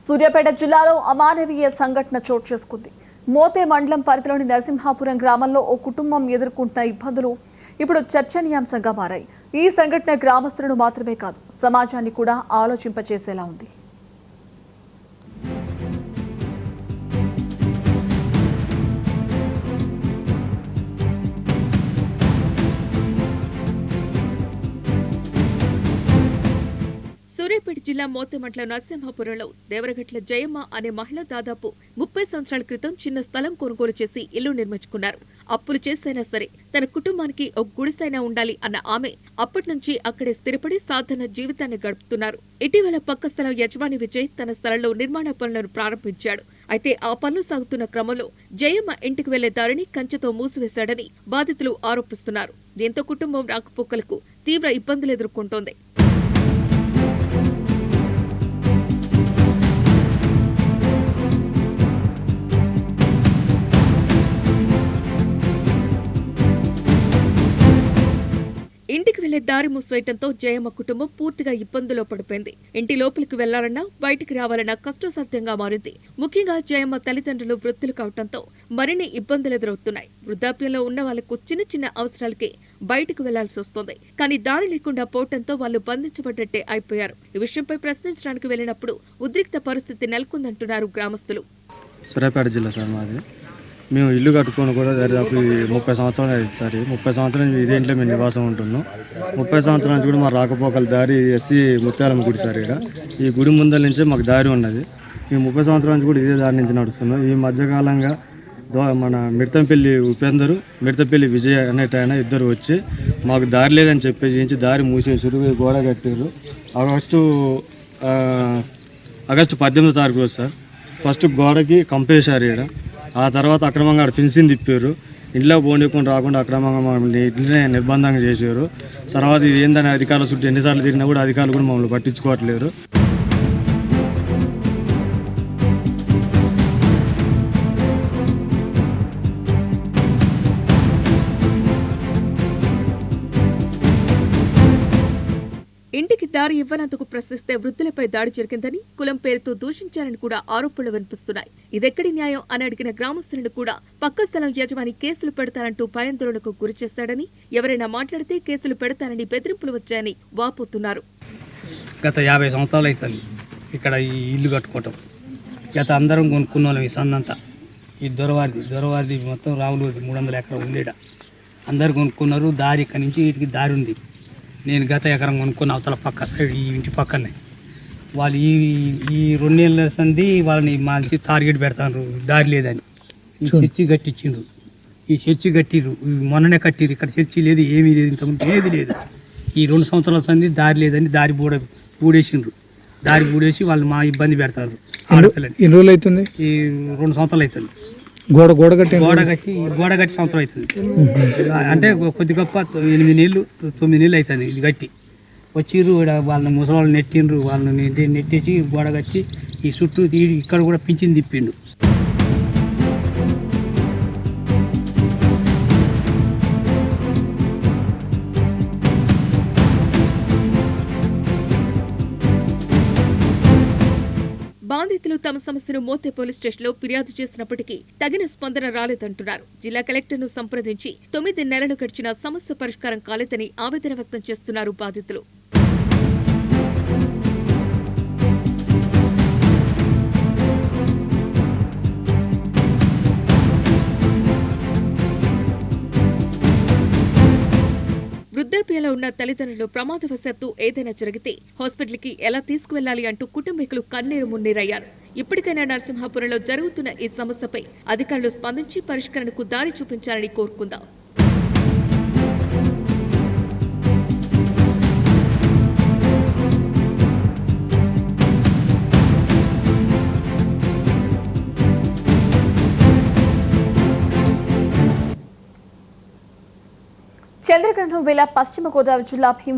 సూర్యాపేట జిల్లాలో అమానవీయ సంఘటన చోటు చేసుకుంది. మోతే మండలం పరిధిలోని నరసింహాపురం గ్రామంలో ఓ కుటుంబం ఎదుర్కొంటున్న ఇబ్బందులు ఇప్పుడు చర్చనీయాంశంగా మారాయి. ఈ సంఘటన గ్రామస్తులను మాత్రమే కాదు, సమాజాన్ని కూడా ఆలోచింపచేసేలా ఉంది. సూర్యాపేట జిల్లా మోతే మండలం నరసింహాపురంలో దేవరగట్ల జయమ్మ అనే మహిళ దాదాపు 30 సంవత్సరాల క్రితం చిన్న స్థలం కొనుగోలు చేసి ఇల్లు నిర్మించుకున్నారు. అప్పులు చేసైనా సరే తన కుటుంబానికి ఒక గుడిసైనా ఉండాలి అన్న ఆమె అప్పటి నుంచి అక్కడే స్థిరపడి సాధారణ జీవితాన్ని గడుపుతున్నారు. ఇటీవల పక్క స్థలం యజమాని విజయ్ తన స్థలంలో నిర్మాణ పనులను ప్రారంభించాడు. అయితే ఆ పనులు సాగుతున్న క్రమంలో జయమ్మ ఇంటికి వెళ్లే దారిని కంచెతో మూసివేశాడని బాధితులు ఆరోపిస్తున్నారు. దీంతో కుటుంబం రాకపోకలకు తీవ్ర ఇబ్బందులు ఎదుర్కొంటోంది. ఇంటికి వెళ్లే దారి మూసివేయడంతో జయమ్మ కుటుంబం పూర్తిగా ఇబ్బందులో పడిపోయింది. ఇంటి లోపలికి వెళ్లాలన్నా బయటికి రావాలన్నా కష్టసాధ్యంగా మారింది. ముఖ్యంగా జయమ్మ తల్లిదండ్రులు వృద్ధులు కావడంతో మరిన్ని ఇబ్బందులు ఎదురవుతున్నాయి. వృద్ధాప్యంలో ఉన్న వాళ్లకు చిన్న చిన్న అవసరాలకి బయటకు వెళ్లాల్సి వస్తోంది. కానీ దారి లేకుండా పోవడంతో వాళ్లు బంధించబడ్డట్టే అయిపోయారు. ఈ విషయంపై ప్రశ్నించడానికి వెళ్లినప్పుడు ఉద్రిక్త పరిస్థితి నెలకొందంటున్నారు గ్రామస్తులు. సూర్యాపేట జిల్లా సార్ మాది. మేము ఇల్లు కట్టుకొని కూడా దాదాపు 30 సంవత్సరాలు అయింది సార్. 30 సంవత్సరాలు ఇదే ఇంట్లో మేము నివాసం ఉంటున్నాం. 30 సంవత్సరాల నుంచి కూడా మా రాకపోకల దారి ఎస్సీ ముత్యాలమ్మ గుడి సార్. ఇక్కడ ఈ గుడి ముందర నుంచే మాకు దారి ఉన్నది. ఈ 30 సంవత్సరాల నుంచి కూడా ఇదే దారి నుంచి నడుస్తున్నాం. ఈ మధ్యకాలంగా మన మిడతంపల్లి ఉపేందరు, మిడతపల్లి విజయ్ అనేటైనా ఇద్దరు వచ్చి మాకు దారి లేదని చెప్పేసి దారి మూసేసారు, గోడ కట్టారు. ఆగస్టు 18వ తారీఖు సార్ ఫస్ట్ గోడకి కంపేశారు. ఇక్కడ ఆ తర్వాత అక్రమంగా ఫెన్సింగ్ తిప్పారు. ఇంట్లో పోనీకుండా రాకుండా అక్రమంగా మమ్మల్ని ఇంట్లోనే నిర్బంధంగా చేశారు. తర్వాత ఇది ఏందని అధికారుల చుట్టూ ఎన్నిసార్లు తిరిగినా కూడా అధికారులు కూడా మమ్మల్ని పట్టించుకోవట్లేదు. ఇంటికి దారి ఇవ్వనందుకు ప్రశ్నిస్తే వృద్ధులపై దాడి జరిగిందని, కులం పేరుతో దూషించారని కూడా ఆరోపణలు వినిపిస్తున్నాయి. ఇదెక్కడి న్యాయం అని అడిగిన గ్రామస్తులను కూడా పక్క స్థలం యజమాని కేసులు పెడతానంటూ భయాందోళనకు గురిచేస్తాడని, ఎవరైనా మాట్లాడితే కేసులు పెడతానని బెదిరింపులు వచ్చాయని వాపోతున్నారు. గత 50 సంవత్సరాలు అవుతుంది ఇక్కడ ఈ ఇల్లు కట్టుకోవటం. గత అందరం కొనుక్కున్న వాళ్ళం. ఈ సందంతా ఈ దొరవారిది మొత్తం రావులూరి 300 ఎకరం ఉంది. అందరు కొనుక్కున్నారు. దారి ఇక్కడి నుంచి వీటికి దారి ఉంది. నేను గత ఎకరం కొనుక్కున్న అవతల పక్క సైడ్ ఈ ఇంటి పక్కనే వాళ్ళు ఈ 2 నెలల సంది వాళ్ళని మంచి టార్గెట్ పెడతారు, దారి లేదని. ఈ చర్చి కట్టించిండ్రు. ఈ చర్చి కట్టిర్రు, మొన్ననే కట్టిర్రు. ఇక్కడ చర్చి లేదు, ఏమీ లేదు, ఇంతకుముందు ఏది లేదు. ఈ 2 సంవత్సరాల సంది దారి లేదని దారి బూడేసిండ్రు. దారి బూడేసి వాళ్ళు మా ఇబ్బంది పెడతారు. ఆడపిల్లని ఎన్ని రోజులు అవుతుంది? ఈ 2 సంవత్సరాలు అవుతుంది. గోడ కట్టి సంవత్సరం అవుతుంది. అంటే కొద్ది గొప్ప 8 నెలలు 9 నెలలు అవుతుంది ఇది కట్టి. వచ్చిర్రు, వాళ్ళని ముసలి నెట్టిండ్రు. వాళ్ళని నెట్టేసి గోడ కట్టి ఈ చుట్టూ ఇక్కడ కూడా పింఛన్ తిప్పిండు. బాధితులు తమ సమస్యను మోతే పోలీస్ స్టేషన్లో ఫిర్యాదు చేసినప్పటికీ తగిన స్పందన రాలేదంటున్నారు. జిల్లా కలెక్టర్ను సంప్రదించి 9 నెలలు గడిచిన సమస్య పరిష్కారం కాలేదని ఆవేదన వ్యక్తం చేస్తున్నారు బాధితులు. వృద్ధాప్యంలో ఉన్న తల్లిదండ్రులు ప్రమాదవశాత్తు ఏదైనా జరిగితే హాస్పిటల్కి ఎలా తీసుకువెళ్లాలి అంటూ కుటుంబీకులు కన్నీరు మున్నీరయ్యారు. ఇప్పటికైనా నరసింహాపురంలో జరుగుతున్న ఈ సమస్యపై అధికారులు స్పందించి పరిష్కరణకు దారి చూపించాలని కోరుకుందాం. చంద్రగ్రహణం వేళ పశ్చిమ గోదావరి జిల్లా